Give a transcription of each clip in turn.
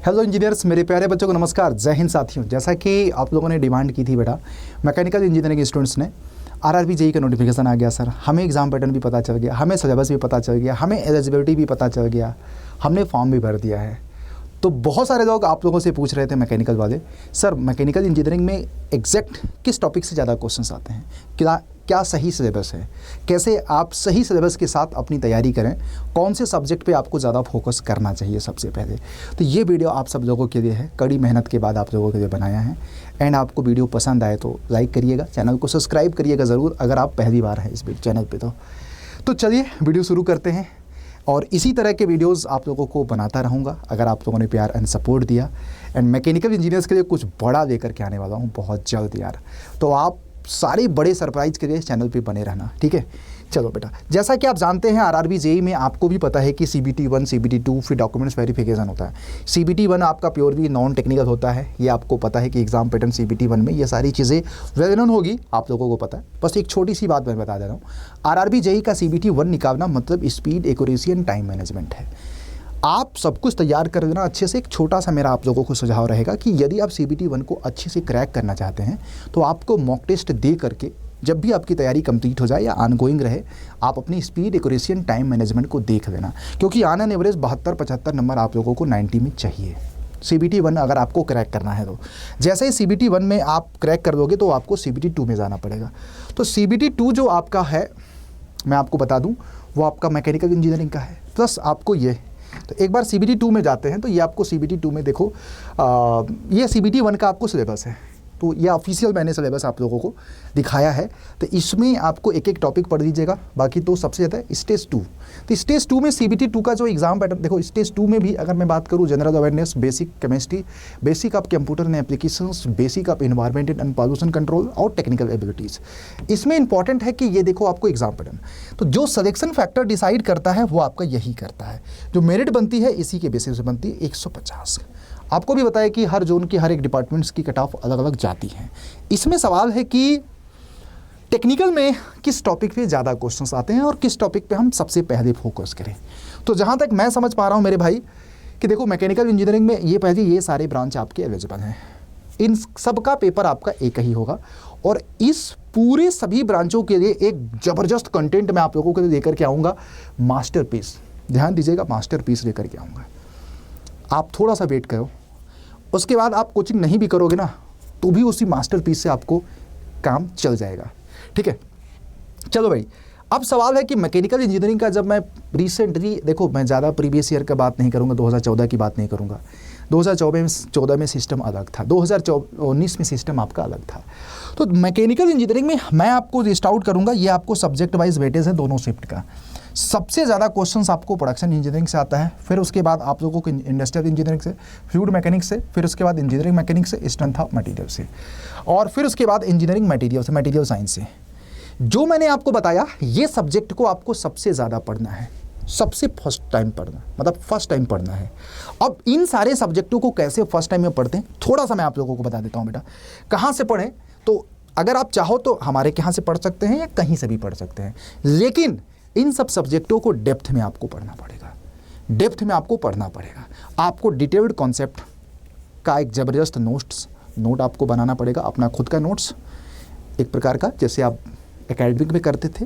Hello engineers, मेरे प्यारे बच्चों को नमस्कार, जय हिंद साथियों। जैसा कि आप लोगों ने डिमांड की थी बेटा, मैकेनिकल इंजीनियरिंग स्टूडेंट्स ने आरआरबी जेईई का नोटिफिकेशन आ गया सर। हमें एग्जाम पैटर्न भी पता चल गया, हमें सिलेबस भी पता चल गया, हमें एलिजिबिलिटी भी पता चल गया, हमने फॉर्म भी भर दिया है। तो बहुत सारे लोग आप लोगों से पूछ रहे थे मैकेनिकल वाले, सर मैकेनिकल इंजीनियरिंग में एग्जैक्ट किस टॉपिक से ज़्यादा क्वेश्चंस आते हैं, क्या सही सिलेबस है, कैसे आप सही सिलेबस के साथ अपनी तैयारी करें, कौन से सब्जेक्ट पे आपको ज़्यादा फोकस करना चाहिए सबसे पहले। तो ये वीडियो आप सब लोगों के लिए है, कड़ी मेहनत के बाद आप लोगों के लिए बनाया है। एंड आपको वीडियो पसंद आए तो लाइक करिएगा, चैनल को सब्सक्राइब करिएगा ज़रूर अगर आप पहली बार हैं इस चैनल पर। तो चलिए वीडियो शुरू करते हैं और इसी तरह के वीडियोस आप लोगों को बनाता रहूँगा अगर आप लोगों ने प्यार एंड सपोर्ट दिया। एंड मैकेनिकल इंजीनियर्स के लिए कुछ बड़ा लेकर के आने वाला हूँ बहुत जल्द यार, तो आप सारे बड़े सरप्राइज़ के लिए इस चैनल पे बने रहना, ठीक है। चलो बेटा, जैसा कि आप जानते हैं आरआरबी जेईई में आपको भी पता है कि CBT 1, CBT 2 फिर डॉक्यूमेंट्स वेरिफिकेशन होता है। CBT 1 आपका प्योरली नॉन टेक्निकल होता है, ये आपको पता है कि एग्जाम पैटर्न CBT 1 में ये सारी चीज़ें वेल नोन होगी, आप लोगों को पता है। बस एक छोटी सी बात मैं बता दे रहा हूँ, आरआरबी जेईई का CBT 1 निकालना मतलब speed, accuracy and time management है। आप सब कुछ तैयार कर देना अच्छे से। एक छोटा सा मेरा आप लोगों को सुझाव रहेगा कि यदि आप CBT 1 को अच्छे से क्रैक करना चाहते हैं तो आपको मॉक टेस्ट दे करके जब भी आपकी तैयारी कंप्लीट हो जाए या ऑनगोइंग रहे, आप अपनी speed, accuracy and time management को देख लेना, क्योंकि ऑन एन एवरेज 72-75 नंबर आप लोगों को 90 में चाहिए CBT 1 अगर आपको क्रैक करना है। तो जैसे ही CBT 1 में आप क्रैक कर दोगे तो आपको CBT 2 में जाना पड़ेगा। तो CBT 2 जो आपका है, मैं आपको बता दूँ, वो आपका मैकेनिकल इंजीनियरिंग का है। प्लस आपको ये, तो एक बार CBT 2 में जाते हैं तो ये आपको CBT 2 में देखो, ये CBT 1 का आपको सिलेबस है। तो ये ऑफिशियल मैंने सिलेबस आप लोगों को दिखाया है। तो इसमें आपको एक एक टॉपिक पढ़ लीजिएगा, बाकी तो सबसे ज़्यादा स्टेज 2। तो स्टेज 2 में CBT 2 का जो एग्जाम पैटर्न देखो, स्टेज 2 में भी अगर मैं बात करूँ, general awareness, basic chemistry, basic of computer and applications, basic of environment and pollution control और टेक्निकल एबिलिटीज़। इसमें इंपॉर्टेंट है कि ये देखो आपको एग्जाम पैटर्न, तो जो सिलेक्शन फैक्टर डिसाइड करता है वो आपका यही करता है। जो मेरिट बनती है इसी के बेसिस पे बनती है 150। आपको भी बताया कि हर जोन की हर एक डिपार्टमेंट्स की कट ऑफ अलग अलग जाती हैं। इसमें सवाल है कि टेक्निकल में किस टॉपिक पे ज़्यादा क्वेश्चंस आते हैं और किस टॉपिक पे हम सबसे पहले फोकस करें। तो जहाँ तक मैं समझ पा रहा हूँ मेरे भाई कि देखो मैकेनिकल इंजीनियरिंग में ये सारे ब्रांच आपके एलिजिबल हैं, इन सब का पेपर आपका एक ही होगा। और इस पूरे सभी ब्रांचों के लिए एक ज़बरदस्त कंटेंट मैं आप लोगों के लिए लेकर के आऊँगा, मास्टरपीस। ध्यान दीजिएगा, मास्टरपीस लेकर के आऊँगा। आप थोड़ा सा वेट करो, उसके बाद आप कोचिंग नहीं भी करोगे ना तो भी उसी मास्टरपीस से आपको काम चल जाएगा, ठीक है। चलो भाई, अब सवाल है कि मैकेनिकल इंजीनियरिंग का जब मैं रिसेंटली, देखो मैं ज़्यादा प्रीवियस ईयर का बात नहीं करूँगा, 2014 की बात नहीं करूँगा। 2014 में सिस्टम अलग था, 2019 में सिस्टम आपका अलग था। तो मैकेनिकल इंजीनियरिंग में मैं आपको लिस्ट आउट करूँगा, ये आपको सब्जेक्ट वाइज वेटेज है दोनों शिफ्ट का। सबसे ज़्यादा क्वेश्चंस आपको प्रोडक्शन इंजीनियरिंग से आता है, फिर उसके बाद आप लोगों को इंडस्ट्रियल इंजीनियरिंग से, फ्लूइड मैकेनिक्स से, फिर उसके बाद इंजीनियरिंग मैकेनिक्स से, स्ट्रेंथ ऑफ मटेरियल से, और फिर उसके बाद इंजीनियरिंग मटेरियल से, मटेरियल साइंस से। जो मैंने आपको बताया ये सब्जेक्ट को आपको सबसे ज़्यादा पढ़ना है, सबसे फर्स्ट टाइम पढ़ना, मतलब फर्स्ट टाइम पढ़ना है। अब इन सारे सब्जेक्टों को कैसे फर्स्ट टाइम में पढ़ते हैं थोड़ा सा मैं आप लोगों को बता देता हूँ बेटा। कहाँ से पढ़ें, तो अगर आप चाहो तो हमारे यहाँ से पढ़ सकते हैं या कहीं से भी पढ़ सकते हैं, लेकिन इन सब सब्जेक्टों को डेप्थ में आपको पढ़ना पड़ेगा। डेप्थ में आपको पढ़ना पड़ेगा, आपको डिटेल्ड कॉन्सेप्ट का एक ज़बरदस्त नोट आपको बनाना पड़ेगा, अपना खुद का नोट्स एक प्रकार का, जैसे आप एकेडमिक में करते थे,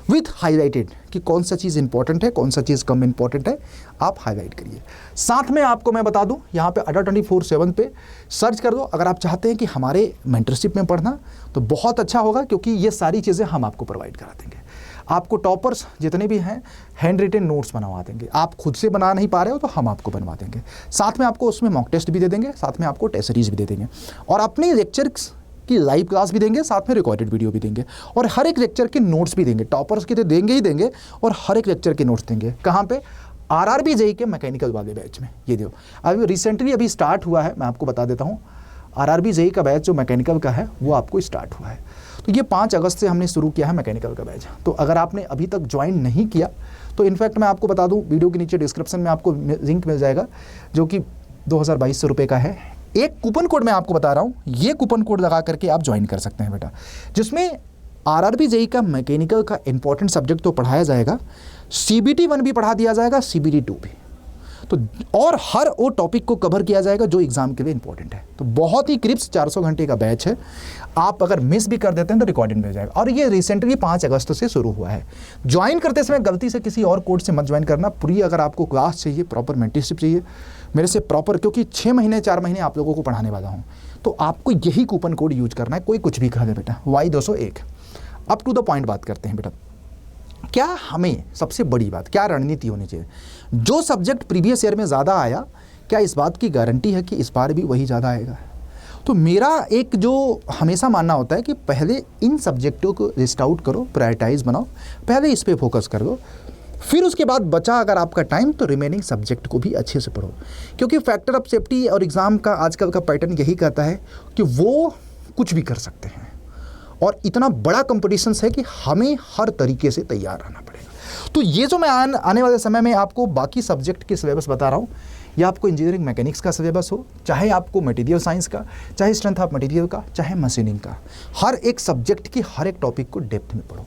विथ हाईलाइटेड कि कौन सा चीज़ इंपॉर्टेंट है, कौन सा चीज़ कम इंपॉर्टेंट है, आप हाईलाइट करिए। साथ में आपको मैं बता दूं, यहाँ पे अड्डा 24/7 पे सर्च कर दो अगर आप चाहते हैं कि हमारे मेंटरशिप में पढ़ना, तो बहुत अच्छा होगा, क्योंकि ये सारी चीज़ें हम आपको प्रोवाइड करा देंगे। आपको टॉपर्स जितने भी हैं हैंड रिटन नोट्स बनवा देंगे, आप खुद से बना नहीं पा रहे हो तो हम आपको बनवा देंगे। साथ में आपको उसमें मॉक टेस्ट भी दे देंगे, साथ में आपको टेस्ट सीरीज भी दे देंगे, और अपने लेक्चर्स की लाइव क्लास भी देंगे, साथ में रिकॉर्डेड वीडियो भी देंगे, और हर एक लेक्चर के नोट्स भी देंगे। टॉपर्स के तो देंगे ही देंगे, और हर एक लेक्चर के नोट्स देंगे। कहाँ पे? आरआरबी जेईई के मैकेनिकल वाले बैच में। ये देखो अभी रिसेंटली अभी स्टार्ट हुआ है, मैं आपको बता देता हूँ, आरआरबी जेईई का बैच जो मैकेनिकल का है वो आपको स्टार्ट हुआ है। तो ये 5 अगस्त से हमने शुरू किया है मैकेनिकल का बैच। तो अगर आपने अभी तक ज्वाइन नहीं किया तो इनफैक्ट मैं आपको बता दूं, वीडियो के नीचे डिस्क्रिप्शन में आपको लिंक मिल जाएगा, जो कि 2200 रुपये का है। एक कूपन कोड मैं आपको बता रहा हूँ, ये कूपन कोड लगा करके आप ज्वाइन कर सकते हैं बेटा, जिसमें आरआरबी जेईई का मैकेनिकल का इंपॉर्टेंट सब्जेक्ट तो पढ़ाया जाएगा, CBT 1 भी पढ़ा दिया जाएगा, CBT 2 भी। तो और हर वो टॉपिक को कवर किया जाएगा जो एग्जाम के लिए इंपॉर्टेंट है। तो बहुत ही क्रिप्स 400 घंटे का बैच है। आप अगर मिस भी कर देते हैं तो रिकॉर्डिंग में हो जाएगा। और ये रिसेंटली 5 अगस्त से शुरू हुआ है। ज्वाइन करते समय गलती से किसी और कोर्स से मत ज्वाइन करना। पूरी अगर आपको क्लास चाहिए, प्रॉपर मेंटरशिप चाहिए मेरे से प्रॉपर, क्योंकि 6 महीने 4 महीने आप लोगों को पढ़ाने वाला हूँ, तो आपको यही कूपन कोड यूज करना है। कोई कुछ भी कहा दे बेटा, Y201। Up to the point बात करते हैं बेटा। क्या हमें सबसे बड़ी बात, क्या रणनीति होनी चाहिए? जो सब्जेक्ट प्रीवियस ईयर में ज़्यादा आया, क्या इस बात की गारंटी है कि इस बार भी वही ज़्यादा आएगा? तो मेरा एक जो हमेशा मानना होता है कि पहले इन सब्जेक्टों को लिस्ट आउट करो, प्रायोरिटाइज बनाओ, पहले इस पे फोकस कर दो, फिर उसके बाद बचा अगर आपका टाइम तो रिमेनिंग सब्जेक्ट को भी अच्छे से पढ़ो। क्योंकि फैक्टर ऑफ सेफ्टी और एग्ज़ाम का आजकल का पैटर्न यही कहता है कि वो कुछ भी कर सकते हैं और इतना बड़ा कंपटीशन है कि हमें हर तरीके से तैयार रहना पड़ेगा। तो ये जो मैं आने वाले समय में आपको बाकी सब्जेक्ट के सिलेबस बता रहा हूँ, या आपको इंजीनियरिंग मैकेनिक्स का सिलेबस हो, चाहे आपको मटेरियल साइंस का, चाहे स्ट्रेंथ ऑफ मटेरियल का, चाहे मशीनिंग का, हर एक सब्जेक्ट की हर एक टॉपिक को डेप्थ में पढ़ो।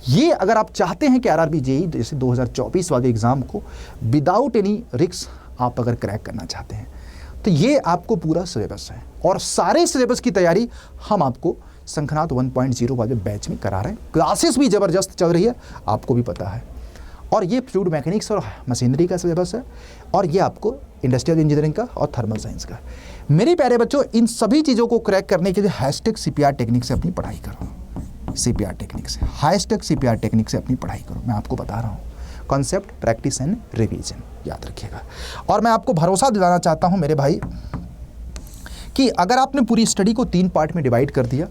ये अगर आप चाहते हैं कि आरआरबी जेईई जैसे 2024 वाले एग्ज़ाम को विदाउट एनी रिस्क आप अगर क्रैक करना चाहते हैं, तो ये आपको पूरा सिलेबस है। और सारे सिलेबस की तैयारी हम आपको शंखनाथ 1.0 वाले बैच में करा रहे हैं। क्लासेस भी ज़बरदस्त चल रही है, आपको भी पता है। और ये फ्लूइड मैकेनिक्स और मशीनरी का सिलेबस है, और ये आपको इंडस्ट्रियल इंजीनियरिंग का और थर्मल साइंस का। मेरे प्यारे बच्चों, इन सभी चीज़ों को क्रैक करने के लिए हैशटैग CPR टेक्निक से अपनी पढ़ाई करो। CPR टेक्निक से, हैशटैग CPR टेक्निक से अपनी पढ़ाई करो। मैं आपको बता रहा हूँ, कॉन्सेप्ट, प्रैक्टिस एंड रिवीजन, याद रखिएगा। और मैं आपको भरोसा दिलाना चाहता हूँ मेरे भाई कि अगर आपने पूरी स्टडी को 3 पार्ट में डिवाइड कर दिया,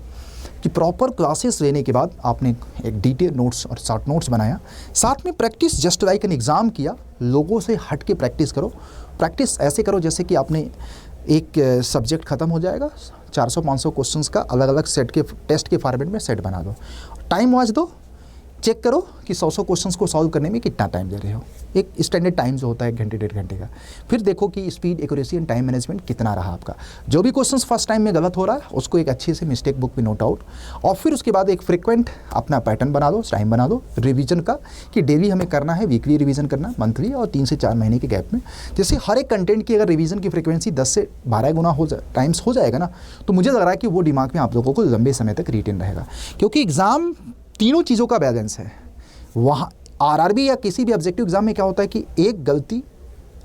कि प्रॉपर क्लासेस लेने के बाद आपने एक डिटेल नोट्स और शॉर्ट नोट्स बनाया, साथ में practice just like an exam किया, लोगों से हट के प्रैक्टिस करो। प्रैक्टिस ऐसे करो जैसे कि आपने एक सब्जेक्ट ख़त्म हो जाएगा, 400-500 क्वेश्चंस का अलग अलग सेट के टेस्ट के फॉर्मेट में सेट बना दो, टाइम वॉच दो, चेक करो कि 100 क्वेश्चंस को सॉल्व करने में कितना टाइम दे रहे हो। एक स्टैंडर्ड टाइम जो होता है 1 घंटे 1.5 घंटे का। फिर देखो कि speed, accuracy and time management कितना रहा आपका। जो भी क्वेश्चंस फर्स्ट टाइम में गलत हो रहा है उसको एक अच्छे से मिस्टेक बुक में नोट आउट, और फिर उसके बाद एक फ्रिक्वेंट अपना पैटर्न बना दो, टाइम बना दो रिवीजन का, कि डेली हमें करना है, वीकली रिवीजन करना, मंथली, और 3 से 4 महीने के गैप में। जैसे हर एक कंटेंट की अगर रिवीजन की फ्रिक्वेंसी 10 से 12 गुना टाइम्स हो जाएगा ना, तो मुझे लग रहा है कि वो दिमाग में आप लोगों को लंबे समय तक रिटेन रहेगा। क्योंकि एग्ज़ाम तीनों चीज़ों का बैलेंस है। वहाँ आरआरबी या किसी भी ऑब्जेक्टिव एग्जाम में क्या होता है कि एक गलती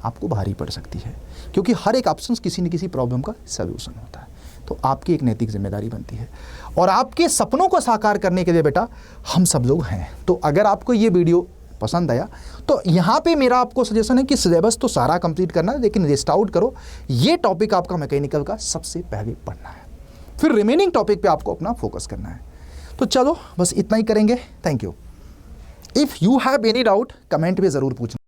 आपको भारी पड़ सकती है, क्योंकि हर एक ऑप्शन किसी न किसी प्रॉब्लम का सलूशन होता है। तो आपकी एक नैतिक जिम्मेदारी बनती है, और आपके सपनों को साकार करने के लिए बेटा हम सब लोग हैं। तो अगर आपको ये वीडियो पसंद आया तो यहाँ पे मेरा आपको सजेशन है कि सिलेबस तो सारा कंप्लीट करना है, लेकिन लिस्ट आउट करो ये टॉपिक आपका मैकेनिकल का सबसे पहले पढ़ना है, फिर रिमेनिंग टॉपिक पे आपको अपना फोकस करना है। तो चलो बस इतना ही करेंगे। Thank you. If you have any doubt comment में ज़रूर पूछना।